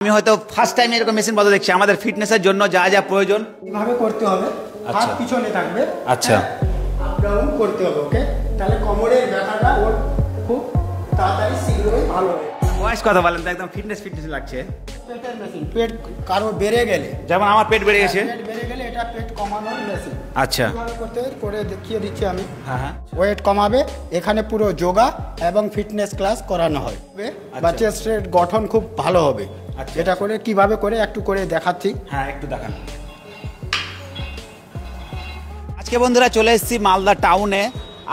আমি হয়তো first time এরকম মেশিন বদল দেখছি। আমাদের ফিটনেসের জন্য যা যা প্রয়োজন এইভাবে করতে হবে। হাত পিছনে থাকবে। আচ্ছা, আপ ডাউন করতে হবে। ওকে, তাহলে কোমরের ব্যথাটা ওর খুব তাড়াতাড়ি শীঘ্রই ভালো হবে। বয়স কথা বলেন তো, একদম ফিটনেস লাগছে। পেটের মেশিন, পেট কারো বেড়ে গেলে, যেমন আমার পেট বেড়ে গেছে, পেট বেড়ে গেলে এটা পেট কমানোর মেশিন। আচ্ছা, করতে করে দেখিয়ে দিচ্ছি আমি। হ্যাঁ, ওয়েট কমাবে। এখানে পুরো যোগা এবং ফিটনেস ক্লাস করানো হয় বা চেস্টের গঠন খুব ভালো হবে। এটা করে কিভাবে করে একটু করে দেখাচ্ছি। হ্যাঁ, একটু দেখান। আজকে বন্ধুরা চলে এসেছি মালদা টাউনে।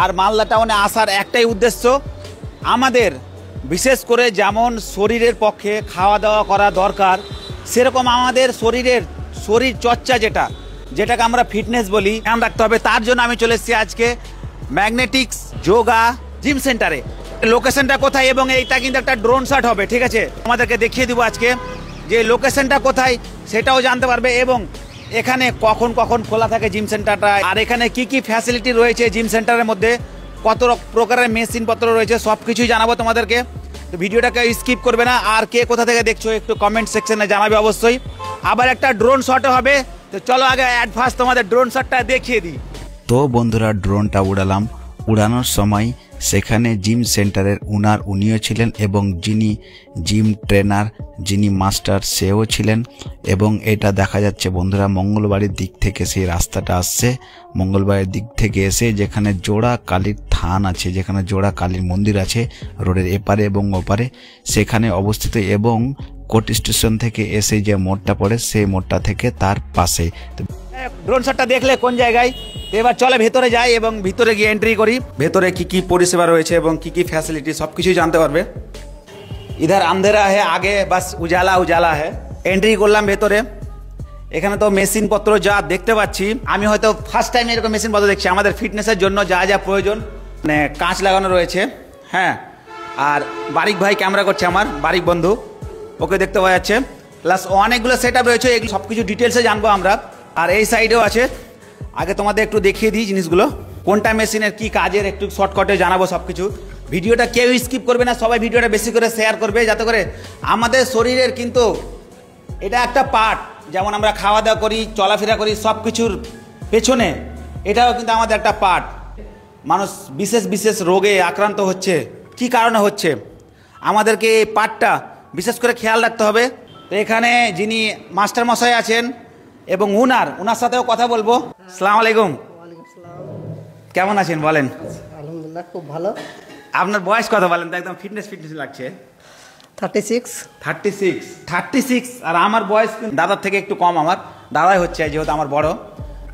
আর মালদা টাউনে আসার একটাই উদ্দেশ্য, আমাদের বিশেষ করে যেমন শরীরের পক্ষে খাওয়া দাওয়া করা দরকার, সেরকম আমাদের শরীর চর্চা যেটাকে আমরা ফিটনেস বলি, ধ্যান রাখতে হবে। তার জন্য আমি চলে এসেছি আজকে ম্যাগনেটিক্স যোগা জিম সেন্টারে। লোকেশনটা কোথায়, এবং এইটা কিন্তু একটা ড্রোন শট হবে, ঠিক আছে? আমাদেরকে দেখিয়ে দিব আজকে যে লোকেশনটা কোথায়, সেটাও জানতে পারবে, এবং এখানে কখন কখন খোলা থাকে জিম সেন্টারটা, আর এখানে কি কি ফ্যাসিলিটি রয়েছে জিম সেন্টারের মধ্যে, কত প্রকারের মেশিনপত্র রয়েছে, সব কিছুই জানাবো তোমাদেরকে। তো ভিডিওটাকে স্কিপ করবে না। আর কে কোথা থেকে দেখছো একটু কমেন্ট সেকশনে জানাবে অবশ্যই। আবার একটা ড্রোন শটও হবে। তো চলো আগে অ্যাডভান্স তোমাদের ড্রোন শটটা দেখিয়ে দিই। তো বন্ধুরা, ড্রোনটা উড়ালাম। উড়ানোর সময় সেখানে জিম সেন্টারের উনিও ছিলেন, এবং যিনি জিম ট্রেনার, যিনি মাস্টার, সেও ছিলেন। এবং এটা দেখা যাচ্ছে বন্ধুরা মঙ্গলবাড়ির দিক থেকে সেই রাস্তাটা আসছে। মঙ্গলবাড়ির দিক থেকে এসে যেখানে জোড়া কালীর থান আছে, যেখানে জোড়া কালীর মন্দির আছে রোডের এপারে এবং ওপারে, সেখানে অবস্থিত। এবং কোর্ট স্টেশন থেকে এসে যে মোড়টা পড়ে, সেই মোড়টা থেকে তার পাশে। ড্রোন শটটা দেখলে কোন জায়গায়। এবার চলে ভেতরে যাই এবং ভিতরে গিয়ে এন্ট্রি করি। ভেতরে কি কি পরিষেবা রয়েছে এবং কি কি ফ্যাসিলিটি সব কিছুই জানতে পারবে। ইধার আন্ধেরা হে, আগে বাস উজালা উজালা হে। এন্ট্রি করলাম ভেতরে। এখানে তো মেশিনপত্র যা দেখতে পাচ্ছি, আমি হয়তো ফার্স্ট টাইম এরকম মেশিন বদল দেখছি। আমাদের ফিটনেসের জন্য যা যা প্রয়োজন, মানে কাঁচ লাগানো রয়েছে। হ্যাঁ, আর বারিক ভাই ক্যামেরা করছে, আমার বারিক বন্ধু, ওকে দেখতে পাওয়া যাচ্ছে। প্লাস অনেকগুলো সেট আপ রয়েছে, এগুলো সব কিছু ডিটেলসে জানবো আমরা। আর এই সাইডেও আছে। আগে তোমাদের একটু দেখিয়ে দিই জিনিসগুলো, কোনটা মেশিনের কি কাজের, একটু শর্টকাটে জানাবো সব কিছু। ভিডিওটা কেউ স্কিপ করবে না, সবাই ভিডিওটা বেশি করে শেয়ার করবে, যাতে করে আমাদের শরীরের কিন্তু এটা একটা পার্ট। যেমন আমরা খাওয়া দাওয়া করি, চলাফেরা করি, সব কিছুর পেছনে এটাও কিন্তু আমাদের একটা পার্ট। মানুষ বিশেষ বিশেষ রোগে আক্রান্ত হচ্ছে, কি কারণে হচ্ছে, আমাদেরকে এই পার্টটা বিশেষ করে খেয়াল রাখতে হবে। তো এখানে যিনি মাস্টার মশাই আছেন এবং উনার সাথেও কথা বলবো। আসসালামু আলাইকুম। কেমন আছেন বলেন? আলহামদুলিল্লাহ, খুব ভালো। আপনার বয়স কথা বলেন তো, একদম ফিটনেস লাগছে। 36। আর আমার বয়স দাদার থেকে একটু কম, আমার দাদাই হচ্ছে যেহেতু আমার বড়।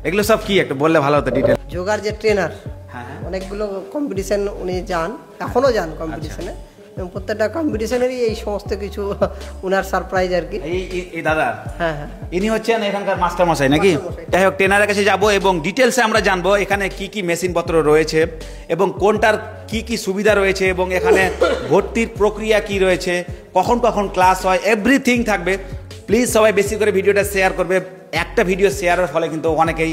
এগুলো সব কি একটু বললে ভালো হতো ডিটেল। যোগার যে ট্রেনার, হ্যাঁ, অনেকগুলো কম্পিটিশন উনি যান, এখনো যান কম্পিটিশনে, এবং প্রত্যেকটা কম্পিটিশনেরই এই সমস্ত কিছু উনার সারপ্রাইজ আর কি। এই দাদা, হ্যাঁ হ্যাঁ, ইনি হচ্ছেন এখানকার মাস্টার মশাই নাকি? যাই হোক, ট্রেনারের কাছে যাবো এবং ডিটেলসে আমরা জানবো এখানে কি কি মেশিনপত্র রয়েছে এবং কোনটার কি কি সুবিধা রয়েছে, এবং এখানে ভর্তির প্রক্রিয়া কি রয়েছে, কখন কখন ক্লাস হয়, এভরিথিং থাকবে। প্লিজ সবাই বেশি করে ভিডিওটা শেয়ার করবে। একটা ভিডিও শেয়ারের ফলে কিন্তু অনেকেই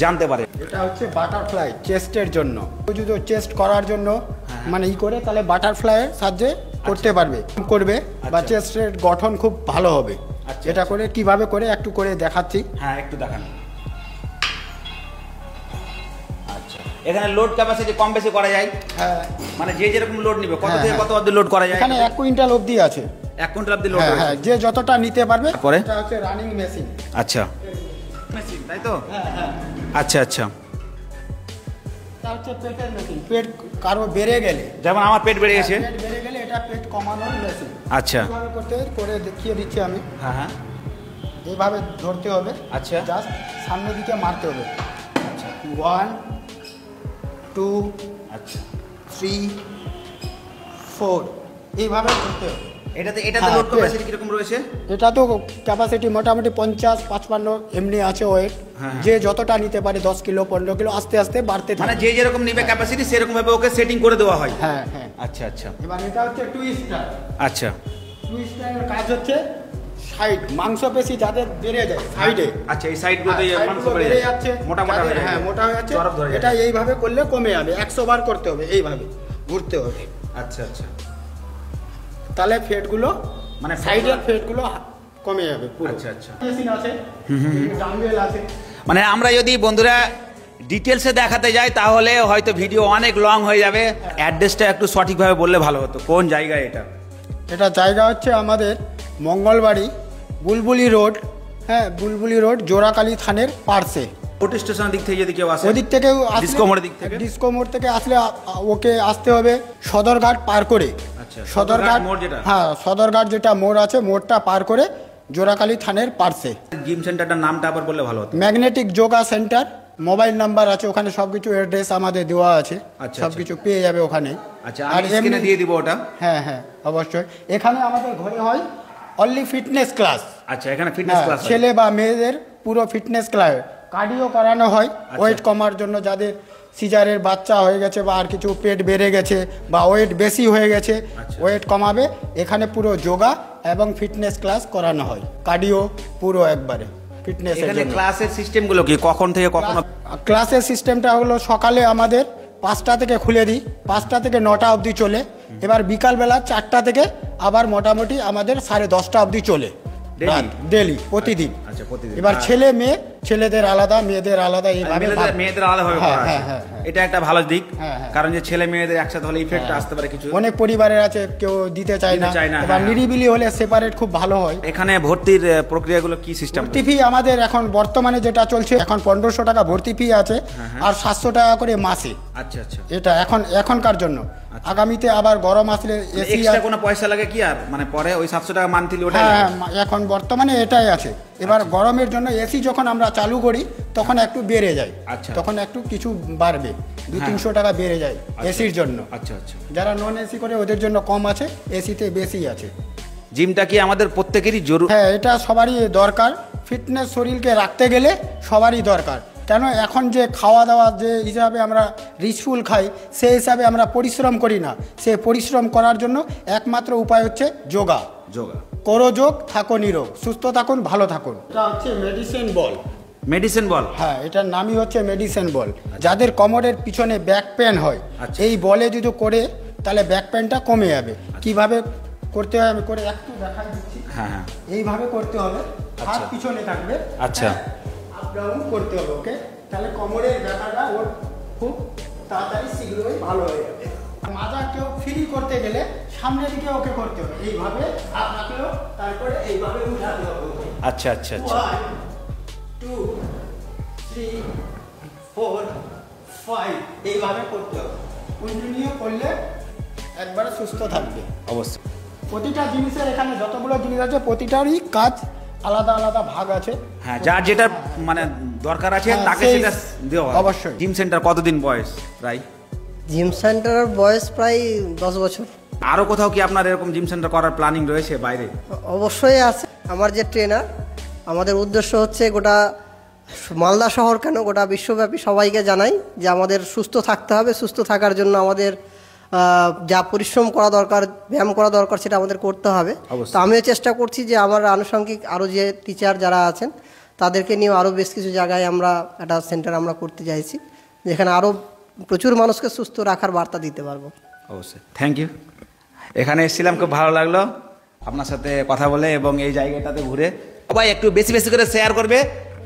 জানতে পারে। এটা হচ্ছে বাটারফ্লাই চেস্টের জন্য। যদি চেস্ট করার জন্য মানে করে, তাহলে বাটারফ্লাইয়ের সাহায্যে করতে করবে বা চেস্টের গঠন খুব ভালো হবে। এটা করে কিভাবে করে একটু করে দেখাচ্ছি। হ্যাঁ, একটু দেখান। আচ্ছা, এখানে লোড ক্যাপাসিটি কম বেশি করা যায়? হ্যাঁ, মানে যে যেরকম লোড নিবে, কত থেকে কত অবধি লোড করা যায়? এখানে 1 কুইন্টাল অবধি আছে। 1 কুইন্টাল অবধি লোড? হ্যাঁ, যে যতটা নিতে পারবে। পরে এটা হচ্ছে রানিং মেশিন। আচ্ছা, মেশিন তাই তো? হ্যাঁ। আচ্ছা আচ্ছা, এটা হচ্ছে পেটের মেশিন। পেট কারো বেড়ে গেলে, যেমন আমার পেট বেড়ে গেছে, পেট বেড়ে গেলে এটা পেট কমানোর মেশিন। আচ্ছা, কিভাবে করতে করে দেখিয়ে দিচ্ছি আমি। হ্যাঁ, এইভাবে ধরতে হবে। আচ্ছা, জাস্ট সামনের দিকে মারতে হবে। আচ্ছা, 1 2 আচ্ছা 3 4 এইভাবে করতে হবে। এটাতে লোড ক্যাপাসিটি কিরকম রয়েছে? এটা তো ক্যাপাসিটি মোটামুটি 50-55 এমনি আছে ওয়েট। যে যতটা নিতে পারে 10 কিলো 15 কিলো আস্তে আস্তে বাড়তে থাকে। মানে যে যেরকম নিবে ক্যাপাসিটি সেরকম ভাবে ওকে সেটিং করে দেওয়া হয়। হ্যাঁ। আচ্ছা আচ্ছা। এবার এটা হচ্ছে টুইস্টার। আচ্ছা, টুইস্টারের কাজ হচ্ছে সাইড মাংসপেশি যাদের বেড়ে যায় সাইডে। আচ্ছা, এই সাইডগুলোতে মাংস বেড়ে যাচ্ছে, মোটা হয়ে যায়। হ্যাঁ, মোটা হয়ে যাচ্ছে। এটা এইভাবে করলে কমে যাবে। 100 বার করতে হবে, এইভাবে ঘুরতে হবে। আচ্ছা আচ্ছা, তাহলে ফেটগুলো মানে সাইডের ফেটগুলো কমে যাবে পুরো। আচ্ছা, আচ্ছা। মেশিন আছে, ডাম্বেল আছে। মানে আমরা যদি বন্ধুরা ডিটেলসে দেখাতে যাই তাহলে হয়তো ভিডিও অনেক লং হয়ে যাবে। অ্যাড্রেসটা একটু সঠিকভাবে বললে ভালো হতো, কোন জায়গায় এটা? এটা জায়গা হচ্ছে আমাদের মঙ্গলবাড়ি বুলবুলি রোড, হ্যাঁ বুলবুলি রোড, জোড়াকালী থানের পার্শ্বে। ওটি স্টেশনের দিক থেকে যদি কেউ আসে, ওদিক থেকেও ডিসকো মোড়ের দিক থেকে? ডিসকো মোড় থেকে আসলে ওকে আসতে হবে সদরঘাট পার করে। আচ্ছা, সদরঘাট মোড় যেটা? হ্যাঁ, সদরঘাট যেটা মোড় আছে, মোড়টা পার করে জোড়াকালী থানের পার্শ্বে। জিম সেন্টারটার নামটা আবার বললে ভালো হতো। Magnetic yoga centre, mobile number আছে ওখানে, সবকিছু অ্যাড্রেস আমাদের দেওয়া আছে, আচ্ছা, সবকিছু পেয়ে যাবে ওখানে। আচ্ছা, আমি স্ক্রিনে দিয়ে দিব ওটা। হ্যাঁ হ্যাঁ অবশ্যই। এখানে আমাদের ঘরে হয় অনলি ফিটনেস ক্লাস। আচ্ছা, এখানে ফিটনেস ক্লাস ছেলে বা মেয়েদের পুরো ফিটনেস ক্লাস, কার্ডিও করানো হয় ওয়েট কমার জন্য, যাদের সিজারের বাচ্চা হয়ে গেছে বা আর কিছু পেট বেড়ে গেছে বা ওয়েট বেশি হয়ে গেছে, ওয়েট কমাবে, এখানে পুরো যোগা এবং ফিটনেস ক্লাস করানো হয়, কার্ডিও পুরো একবারে ফিটনেসের এখানে জন্য। ক্লাসের সিস্টেমগুলো কি, কখন থেকে কখন? ক্লাসের সিস্টেমটা হলো সকালে আমাদের 5টা থেকে খুলে দিই, 5টা থেকে 9টা অবধি চলে। এবার বিকালবেলা 4টা থেকে আবার মোটামুটি আমাদের 10:30টা অবধি চলে, ডেলি প্রতিদিন। আচ্ছা, প্রতিদিন। এবার ছেলে মেয়ে, ছেলেদের আলাদা মেয়েদের আলাদা, এইভাবে মেয়েদের আলাদাভাবে হ্যাঁ, করা আছে। হ্যাঁ, হ্যাঁ, হ্যাঁ। এটা একটা ভালো দিক, হ্যাঁ, হ্যাঁ। কারণ যে ছেলে মেয়েদের একসাথে হলে ইফেক্ট আসতে পারে কিছু। অনেক পরিবারের আছে কেউ দিতে চায় না, এবার নিরিবিলি হলে সেপারেট খুব ভালো হয়। এখানে ভর্তির প্রক্রিয়াগুলো কি সিস্টেম? ভর্তি ফি আমাদের এখন বর্তমানে যেটা চলছে, এখন 1500 টাকা ভর্তি ফি আছে, আর 700 টাকা করে মাসে। আচ্ছা, আচ্ছা। এটা এখনকার জন্য। আগামীতে আবার গরম আসলে এসি এক্সট্রা কোনো পয়সা লাগে কি আর, মানে পরে ওই 700 টাকা মান্থলি ওটা? হ্যাঁ, এখন বর্তমানে এটাই আছে। এবার গরমের জন্য এসি যখন আমরা চালু করি তখন একটু বেড়ে যায়, আচ্ছা। তখন একটু কিছু বাড়বে, 200-300 টাকা বেড়ে যায় এসির জন্য। আচ্ছা, আচ্ছা। যারা নন এসি করে ওদের জন্য কম আছে, এসিতে বেশি আছে। জিমটা কি আমাদের প্রত্যেকেরই জরুরি? হ্যাঁ, এটা সবারই দরকার। ফিটনেস শরীরকে রাখতে গেলে সবারই দরকার। কেন, এখন যে খাওয়া দাওয়া যে হিসাবে আমরা রিচফুল খাই, সেই হিসাবে আমরা পরিশ্রম করি না। সে পরিশ্রম করার জন্য একমাত্র উপায় হচ্ছে যোগা। যোগা করো, যোগ, থাকো নিরোগ, সুস্থ থাকুন, ভালো থাকুন। এটা হচ্ছে মেডিসিন বল। মেডিসিন বল? হ্যাঁ, এটার নামই হচ্ছে মেডিসিন বল। যাদের কোমরের পিছনে ব্যাক পেন হয়, এই বলে যদি করে তাহলে ব্যাক পেনটা কমে যাবে। কিভাবে করতে হয় আমি করে একটু দেখাই দিচ্ছি। হ্যাঁ, হ্যাঁ। এইভাবে করতে হবে, হাত পিছনে থাকবে। আচ্ছা। আপ ডাউন করতে হবে, ওকে? তাহলে কোমরের ব্যথাটা ওর খুব তাড়াতাড়ি শীঘ্রই ভালো হয়ে যাবে। মাজা কেউ ফ্রি করতে গেলে সামনের দিকে ওকে করতে হবে, এইভাবে হাত রাখলো, তারপরে এইভাবে উঠাতে হবে ওকে। আচ্ছা, আচ্ছা, আচ্ছা। 1 2 3 4 5 এইভাবে করতে হবে। কন্টিনিউ করলে একবারে সুস্থ থাকবে। অবশ্যই। প্রতিটা জিনিসের এখানে যতগুলো জিনিস আছে প্রতিটারই কাজ আলাদা আলাদা ভাগ আছে। হ্যাঁ, যার যেটা মানে দরকার আছে তাকে সেটা দেওয়া হয়। অবশ্যই। জিম সেন্টার কতদিন বয়স প্রায়? জিম সেন্টারের বয়স প্রায় 10 বছর। আরো কোথাও কি আপনার এরকম জিম সেন্টার করার প্ল্যানিং রয়েছে বাইরে? অবশ্যই আছে। আমার যে ট্রেনার, আমাদের উদ্দেশ্য হচ্ছে গোটা মালদা শহর কেন, গোটা বিশ্বব্যাপী সবাইকে জানাই যে আমাদের সুস্থ থাকতে হবে। সুস্থ থাকার জন্য আমাদের যা পরিশ্রম করা দরকার, ব্যায়াম করা দরকার, সেটা আমাদের করতে হবে। তো আমিও চেষ্টা করছি যে আমার আনুষঙ্গিক আরও যে টিচার যারা আছেন তাদেরকে নিয়ে আরও বেশ কিছু জায়গায় আমরা একটা সেন্টার আমরা করতে চাইছি, যেখানে আরও প্রচুর মানুষকে সুস্থ রাখার বার্তা দিতে পারবো। অবশ্যই। Thank you. এখানে এসেছিলাম, খুব ভালো লাগলো আপনার সাথে কথা বলে এবং এই জায়গাটাতে ঘুরে। সবাই একটু বেশি বেশি করে শেয়ার করবে,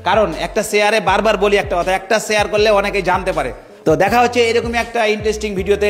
কারণ একটা শেয়ারে বারবার বলি একটা কথা, একটা শেয়ার করলে অনেকেই জানতে পারে। তো দেখা হচ্ছে এরকমই একটা ইন্টারেস্টিং ভিডিওতে।